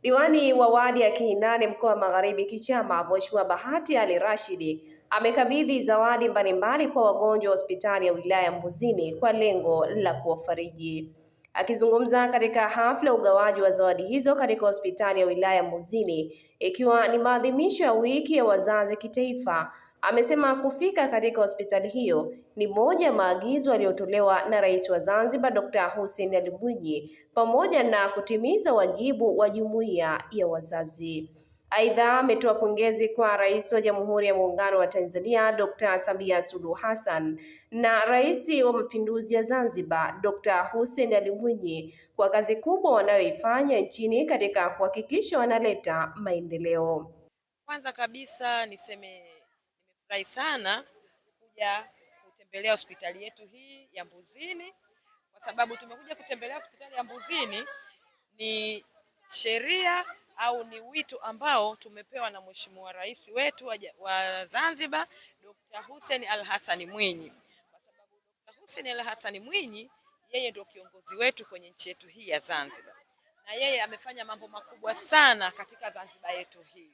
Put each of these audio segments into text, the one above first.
Diwani wa wadi ya Kihinane mkoa wa Magharibi Kichama, Mheshimiwa Bahati Ali Rashid amekabidhi zawadi mbalimbali kwa wagonjwa wa hospitali ya wilaya Mbuzini kwa lengo la kuwafariji. Akizungumza katika hafla ugawaji wa zawadi hizo katika hospitali ya wilaya Mbuzini, ikiwa ni maadhimisho ya wiki ya wazazi kitaifa, amesema kufika katika hospitali hiyo ni moja ya maagizo aliyotolewa na Rais wa Zanzibar Dr. Hussein Ali Mwinyi pamoja na kutimiza wajibu wa jumuiya ya wazazi. Aidha, ametoa pongezi kwa Rais wa Jamhuri ya Muungano wa Tanzania Dr. Samia Suluhu Hassan na Rais wa Mapinduzi ya Zanzibar Dr. Hussein Ali Mwinyi kwa kazi kubwa wanayoifanya nchini katika kuhakikisha wanaleta maendeleo. Kwanza kabisa nimefurahi sana kuja kutembelea hospitali yetu hii ya Mbuzini, kwa sababu tumekuja kutembelea hospitali ya Mbuzini ni sheria au ni wito ambao tumepewa na Mheshimiwa Rais wetu wa Zanzibar Dr. Hussein Ali Hassan Mwinyi, kwa sababu Dr. Hussein Ali Hassan Mwinyi yeye ndio kiongozi wetu kwenye nchi yetu hii ya Zanzibar, na yeye amefanya mambo makubwa sana katika Zanzibar yetu hii.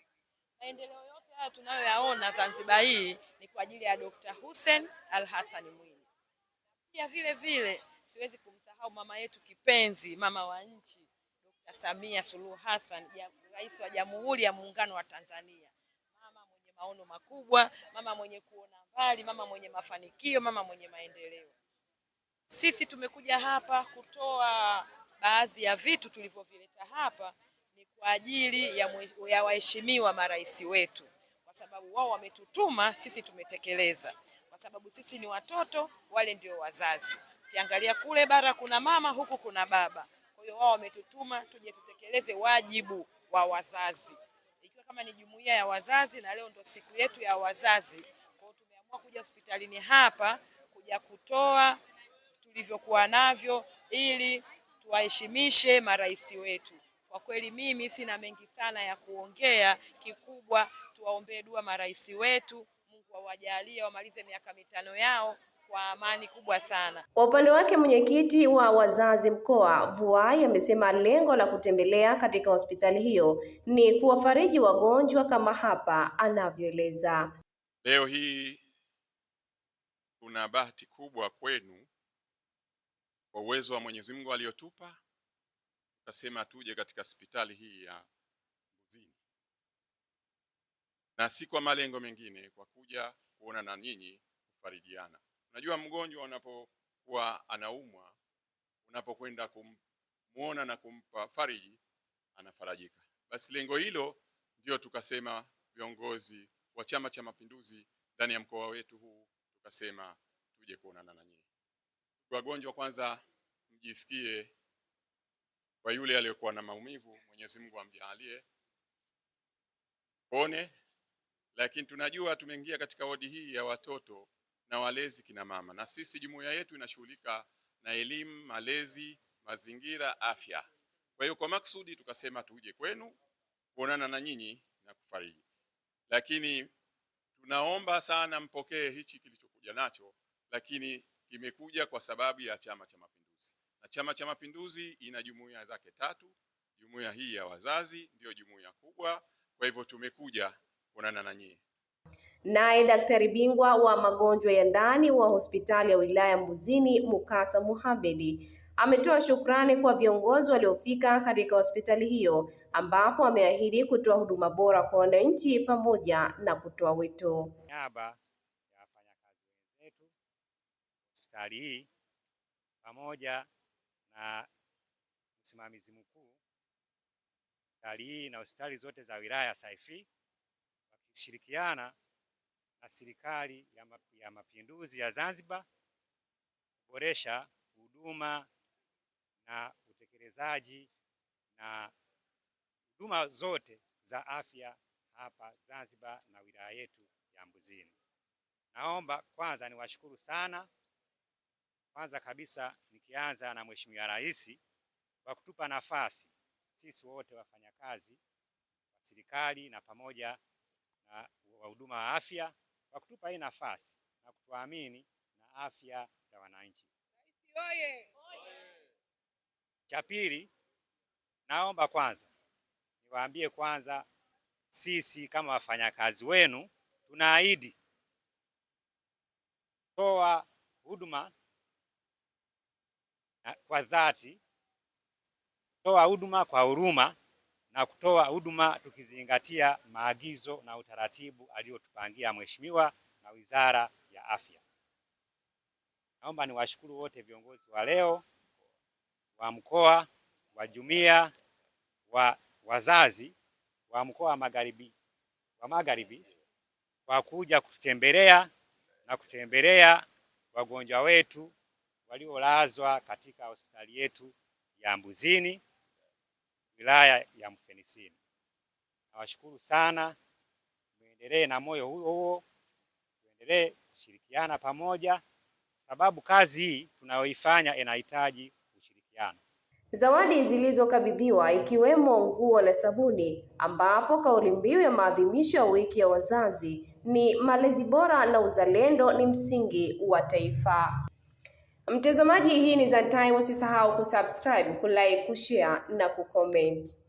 Maendeleo yote haya tunayoyaona Zanzibar hii ni kwa ajili ya Dr. Hussein Ali Hassan Mwinyi. Pia vile vile siwezi kumsahau mama yetu kipenzi, mama wa nchi Dr. Samia Suluhu Hassan, Rais wa Jamhuri ya Muungano wa Tanzania. Mama mwenye maono makubwa, mama mwenye kuona mbali, mama mwenye mafanikio, mama mwenye maendeleo. Sisi tumekuja hapa kutoa baadhi ya vitu tulivyovileta hapa ni kwa ajili ya waheshimiwa marais wetu, kwa sababu wao wametutuma, sisi tumetekeleza, kwa sababu sisi ni watoto, wale ndio wazazi. Ukiangalia kule bara kuna mama, huku kuna baba. Kwa hiyo wao wametutuma tuje tutekeleze wajibu wa wazazi, ikiwa kama ni jumuiya ya wazazi, na leo ndio siku yetu ya wazazi. Kwa hiyo tumeamua kuja hospitalini hapa kuja kutoa tulivyokuwa navyo ili tuwaheshimishe marais wetu. Kwa kweli mimi sina mengi sana ya kuongea, kikubwa tuwaombee dua marais wetu, Mungu awajalie wamalize miaka mitano yao kwa amani kubwa sana. Kwa upande wake mwenyekiti wa wazazi mkoa Vuai amesema lengo la kutembelea katika hospitali hiyo ni kuwafariji wagonjwa kama hapa anavyoeleza. Leo hii kuna bahati kubwa kwenu kwa uwezo wa Mwenyezi Mungu aliyotupa, tukasema tuje katika hospitali hii ya Mbuzini, na si kwa malengo mengine, kwa kuja kuona na nyinyi kufarijiana. Unajua mgonjwa unapokuwa anaumwa, unapokwenda kumuona na kumpa fariji, anafarajika. Basi lengo hilo ndio tukasema viongozi wa Chama cha Mapinduzi ndani ya mkoa wetu huu tukasema tuje kuonana na nyinyi. Wagonjwa kwanza mjisikie kwa yule aliyokuwa na maumivu, Mwenyezi Mungu amjalie pone. Lakini tunajua tumeingia katika wodi hii ya watoto na walezi kina mama, na sisi jumuiya yetu inashughulika na elimu, malezi, mazingira, afya. Kwa hiyo kwa maksudi tukasema tuje kwenu kuonana na nyinyi na kufariji. Lakini tunaomba sana mpokee hichi kilichokuja nacho, lakini kimekuja kwa sababu ya Chama cha Mapinduzi. Na Chama cha Mapinduzi ina jumuiya zake tatu. Jumuiya hii ya wazazi ndio jumuiya kubwa, kwa hivyo tumekuja kuonana na nyinyi. Naye daktari bingwa wa magonjwa ya ndani wa hospitali ya wilaya Mbuzini Mukasa Mohamed ametoa shukrani kwa viongozi waliofika katika hospitali hiyo, ambapo ameahidi kutoa huduma bora kwa wananchi pamoja na kutoa wito. Niaba ya wafanyakazi wetu hospitali hii pamoja na msimamizi mkuu hospitali hii na hospitali zote za wilaya Saifi, wakishirikiana na serikali ya Mapinduzi ya Zanzibar kuboresha huduma na utekelezaji na huduma zote za afya hapa Zanzibar na wilaya yetu ya Mbuzini. Naomba kwanza niwashukuru sana, kwanza kabisa nikianza na Mheshimiwa Rais kwa kutupa nafasi sisi wote wafanyakazi wa serikali na pamoja na wahuduma wa afya kwa kutupa hii nafasi na kutuamini na afya za wananchi. Cha pili, naomba kwanza niwaambie kwanza, sisi kama wafanyakazi wenu tunaahidi kutoa huduma kwa dhati, kutoa huduma kwa huruma na kutoa huduma tukizingatia maagizo na utaratibu aliotupangia Mheshimiwa na Wizara ya Afya. Naomba niwashukuru wote viongozi wa leo wa mkoa, wa jumuiya, wazazi wa mkoa wa Magharibi kwa kuja kututembelea na kutembelea wagonjwa wetu waliolazwa katika hospitali yetu ya Mbuzini, wilaya ya Mfenesini. Nawashukuru sana, muendelee na moyo huo, tuendelee kushirikiana pamoja, sababu kazi hii tunayoifanya inahitaji ushirikiano. Zawadi zilizokabidhiwa ikiwemo nguo na sabuni, ambapo kauli mbiu ya maadhimisho ya wiki ya wazazi ni malezi bora na uzalendo ni msingi wa taifa. Mtazamaji, hii ni Zantime, usisahau kusubscribe, kulike, kushare na kucomment.